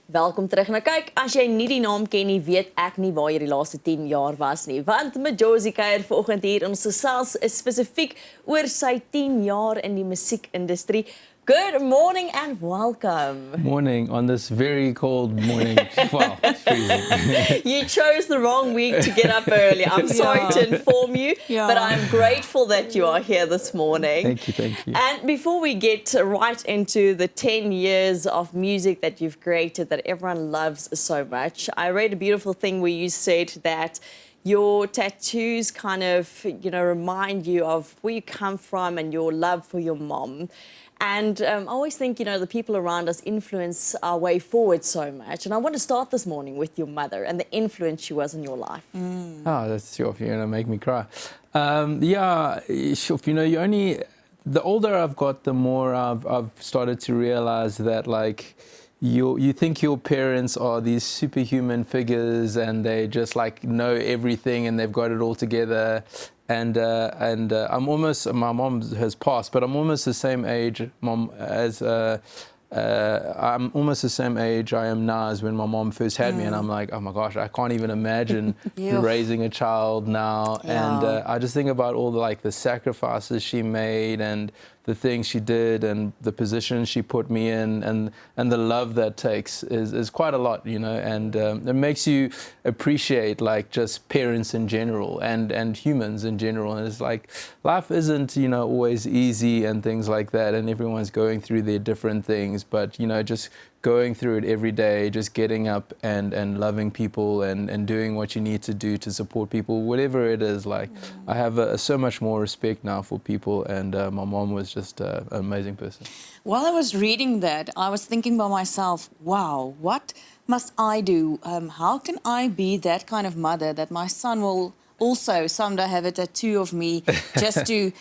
Welkom terug. Nou kyk, as jy nie die naam ken nie, weet ek nie waar jy die laaste 10 jaar was nie. Want Majozi kuier vanoggend hier en ons gesels spesifiek oor sy 10 jaar in die musiekindustrie. Good morning and welcome. Morning on this very cold morning. Wow, it's freezing. You chose the wrong week to get up early. I'm sorry to inform you, but I'm grateful that you are here this morning. Thank you, thank you. And before we get right into the 10 years of music that you've created that everyone loves so much, I read a beautiful thing where you said that your tattoos kind of, remind you of where you come from and your love for your mom. And I always think, the people around us influence our way forward so much. And I want to start this morning with your mother and the influence she was in your life. Oh, that's sure, you're going to make me cry. Yeah, sure, the older I've got, the more I've started to realize that, like, you think your parents are these superhuman figures and they just like know everything and they've got it all together. And I'm almost, my mom has passed, but I'm almost the same age, mom, as I'm almost the same age I am now as when my mom first had me, and I'm like, oh my gosh, I can't even imagine raising a child now. And I just think about all the sacrifices she made and the things she did and the position she put me in, and the love that takes is quite a lot, and it makes you appreciate just parents in general and humans in general. And it's like life isn't always easy and things like that, and everyone's going through their different things, but just going through it every day, just getting up and loving people and doing what you need to do to support people, whatever it is. I have so much more respect now for people, and my mom was just an amazing person. While I was reading that, I was thinking by myself, wow, what must I do? How can I be that kind of mother that my son will also someday have a tattoo of me just to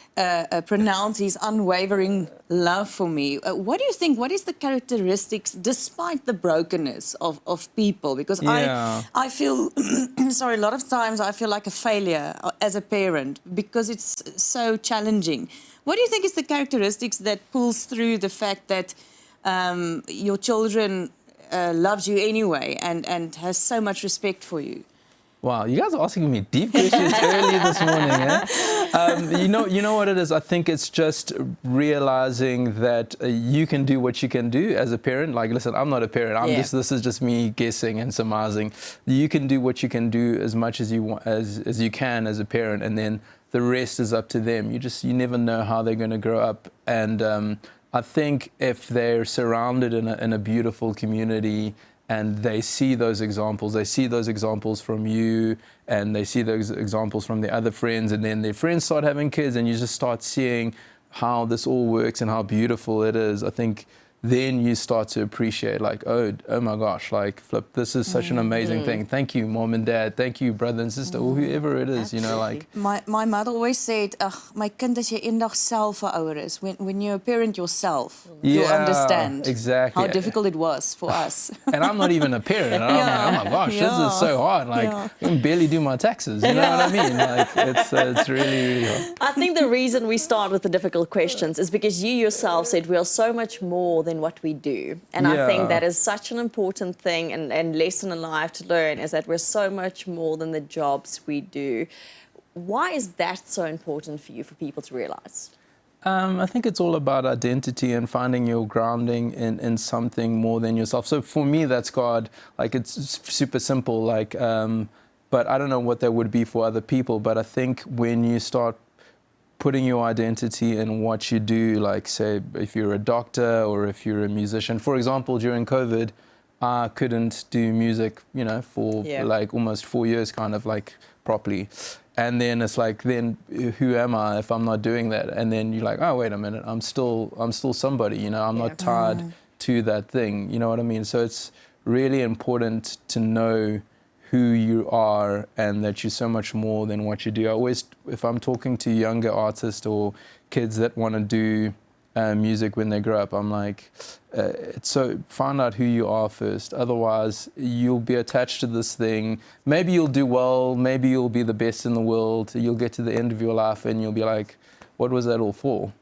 pronounce his unwavering love for me? What do you think? What is the characteristics, despite the brokenness of people? Because I feel, sorry, a lot of times I feel like a failure as a parent because it's so challenging. What do you think is the characteristics that pulls through the fact that your children loves you anyway and has so much respect for you? Wow, you guys are asking me deep questions early this morning, eh? You know what it is? I think it's just realizing that you can do what you can do as a parent. Like, listen, I'm not a parent. This is just me guessing and surmising. You can do what you can do as much as you want, as you can as a parent, and then the rest is up to them. You never know how they're going to grow up, and I think if they're surrounded in a beautiful community, and they see those examples from you, and they see those examples from the other friends, and then their friends start having kids, and you just start seeing how this all works and how beautiful it is. I think then you start to appreciate, oh my gosh, flip, this is such an amazing thing. Thank you, mom and dad. Thank you, brother and sister, or whoever it is, My mother always said, my kind, as jy eendag self 'n ouer is, when you're a parent yourself, you'll understand how difficult it was for us. And I'm not even a parent. And I'm like, oh my gosh, this is so hard. I can barely do my taxes. You know what I mean? It's really, really hard. I think the reason we start with the difficult questions is because you yourself said we are so much more than what we do. And I think that is such an important thing and lesson in life to learn, is that we're so much more than the jobs we do. Why is that so important for you, for people to realize? I think it's all about identity and finding your grounding in something more than yourself. So for me, that's God. It's super simple. But I don't know what that would be for other people. But I think when you start putting your identity in what you do, say if you're a doctor or if you're a musician. For example, during COVID, I couldn't do music, for almost 4 years, properly. And then it's then who am I if I'm not doing that? And then you're like, oh, wait a minute, I'm still somebody, I'm not tied to that thing, you know what I mean? So it's really important to know who you are and that you're so much more than what you do. I always, if I'm talking to younger artists or kids that want to do music when they grow up, I'm like, so find out who you are first. Otherwise, you'll be attached to this thing. Maybe you'll do well. Maybe you'll be the best in the world. You'll get to the end of your life and you'll be like, what was that all for?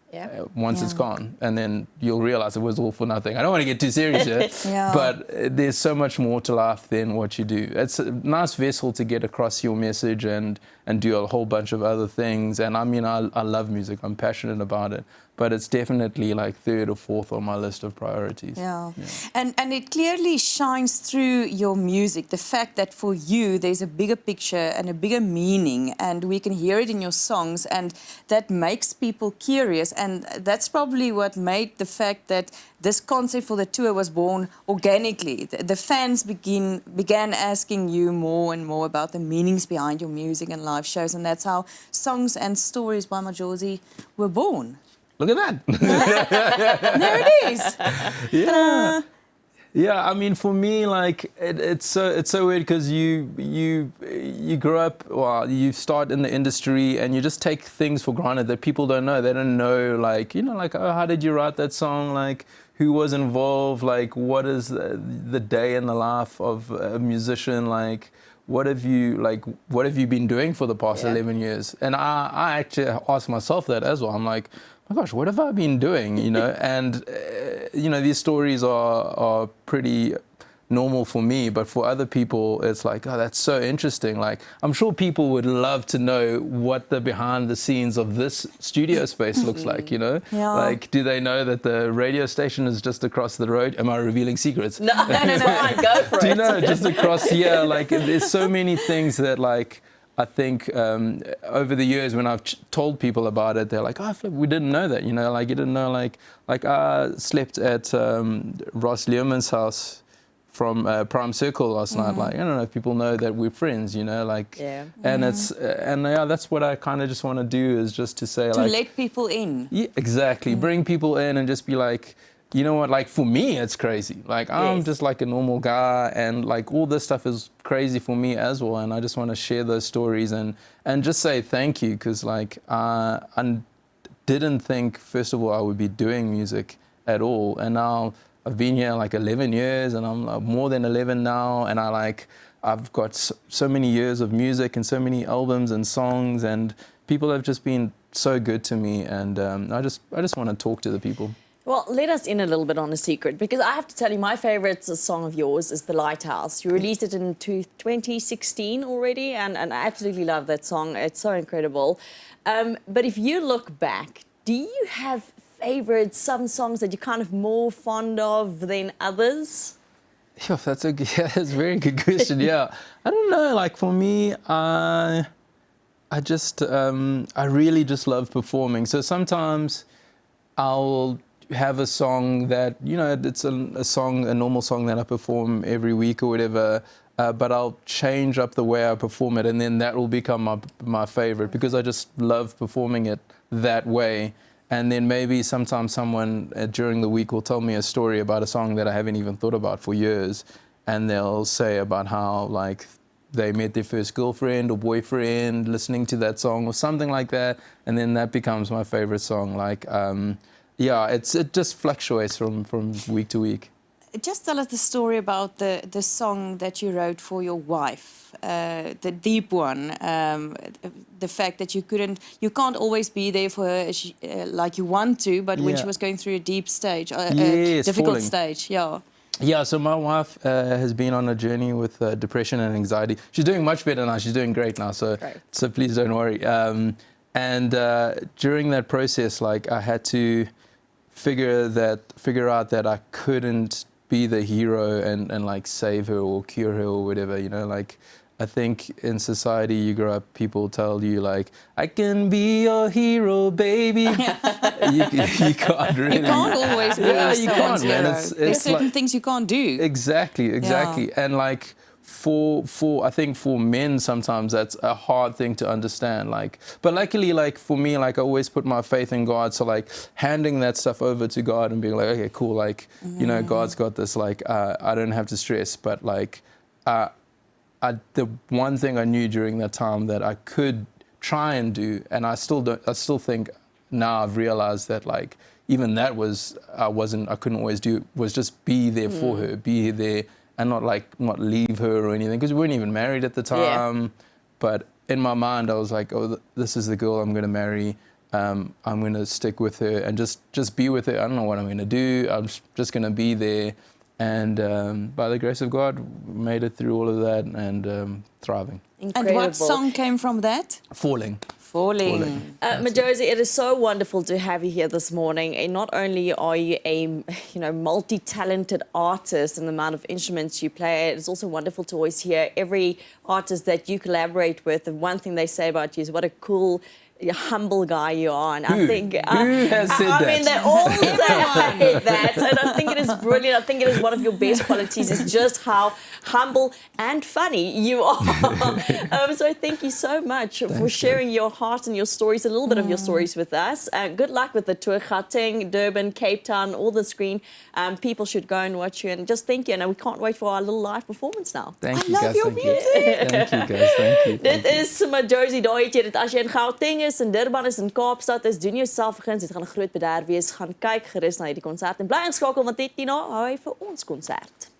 once it's gone, and then you'll realize it was all for nothing. I don't want to get too serious here, but there's so much more to life than what you do. It's a nice vessel to get across your message and do a whole bunch of other things. And I mean, I love music. I'm passionate about it, but it's definitely like third or fourth on my list of priorities. And it clearly shines through your music, the fact that for you there's a bigger picture and a bigger meaning, and we can hear it in your songs, and that makes people curious. And that's probably what made the fact that this concept for the tour was born organically. The fans began asking you more and more about the meanings behind your music and live shows, and that's how Songs and Stories by Majozi were born. Look at that. There it is. Yeah. Yeah, I mean, for me, like, it's so weird because you grow up, well, you start in the industry and you just take things for granted that people don't know. They don't know, like, you know, like, oh, how did you write that song? Like, who was involved? Like, what is the day in the life of a musician? Like, what have you been doing for the past 11 years? And I actually ask myself that as well. I'm like, my gosh, what have I been doing, you know? And, you know, these stories are pretty normal for me, but for other people, it's like, oh, that's so interesting. Like, I'm sure people would love to know what the behind the scenes of this studio space looks like, you know? Like, do they know that the radio station is just across the road? Am I revealing secrets? No, I go for it. Do you know, just across here, like, there's so many things that, like, I think over the years when I've told people about it, they're like, oh, we didn't know that, you know, like, you didn't know, like I slept at Ross Learman's house from Prime Circle last night. Like, I don't know if people know that we're friends, you know, like, and that's what I kind of just want to do, is just to say, like, let people in. Yeah, exactly. Bring people in and just be like, you know what, like, for me, it's crazy. Like, I'm just like a normal guy, and like all this stuff is crazy for me as well. And I just want to share those stories and just say thank you, because like I didn't think, first of all, I would be doing music at all. And now I've been here like 11 years, and I'm like more than 11 now. And I've got so many years of music and so many albums and songs, and people have just been so good to me. And I just want to talk to the people. Well, let us in a little bit on a secret, because I have to tell you, my favourite song of yours is The Lighthouse. You released it in 2016 already, and I absolutely love that song. It's so incredible. But if you look back, do you have favourites, some songs that you're kind of more fond of than others? Yeah, that's a very good question. Yeah, I don't know. Like, for me, I really just love performing. So sometimes I'll have a song that, you know, it's a normal song that I perform every week or whatever, but I'll change up the way I perform it, and then that will become my favorite, because I just love performing it that way. And then maybe sometimes someone during the week will tell me a story about a song that I haven't even thought about for years, and they'll say about how, like, they met their first girlfriend or boyfriend listening to that song or something like that, and then that becomes my favorite song. Like, yeah, it just fluctuates from week to week. Just tell us the story about the song that you wrote for your wife, the deep one. The fact that you can't always be there for her like you want to, but when she was going through a deep stage, difficult stage, Yeah, so my wife has been on a journey with depression and anxiety. She's doing much better now. She's doing great now. So please don't worry. And during that process, like, I had to figure out that I couldn't be the hero and like save her or cure her or whatever, you know. Like, I think in society you grow up, people tell you, like, I can be your hero, baby. you can't really. You can't always be someone's hero. There's certain things you can't do. Exactly. And like, I think for men sometimes that's a hard thing to understand. Like, but luckily, like, for me, like, I always put my faith in God. So like, handing that stuff over to God and being like, okay, cool, like, you know, God's got this. Like, I don't have to stress. But like, the one thing I knew during that time that I could try and do, and I still think now I've realized that, like, even that I couldn't always do, was just be there for her, be there. And not leave her or anything, because we weren't even married at the time. But in my mind, I was like, oh, this is the girl I'm going to marry. I'm going to stick with her and just be with her. I don't know what I'm going to do. I'm just going to be there. And by the grace of God, made it through all of that and thriving. Incredible. And what song came from that? Falling. Falling. Majozi, it is so wonderful to have you here this morning. And not only are you a multi-talented artist in the amount of instruments you play, it's also wonderful to always hear every artist that you collaborate with. And one thing they say about you is what a cool, humble guy you are. And I think Who has said that? I mean, they all say that, and I think it is brilliant. I think it is one of your best qualities is just how humble and funny you are. So thank you so much for sharing your heart and your stories, a little bit of your stories with us. Good luck with the tour, Gauteng, Durban, Cape Town, all the screen. People should go and watch you, and just thank you. And we can't wait for our little live performance now. Thank you, love guys. your Thank you. music. Thank you, guys. Thank you. Dit is Majozi, daai het jy dit as jy in Gauteng is, in Durban is, in Kaapstad is, doen jouself verguns, dit gaan 'n groot bederf wees. Gaan kyk gerus na hierdie konsert en bly inskakel want net hierna hou hy vir ons konsert.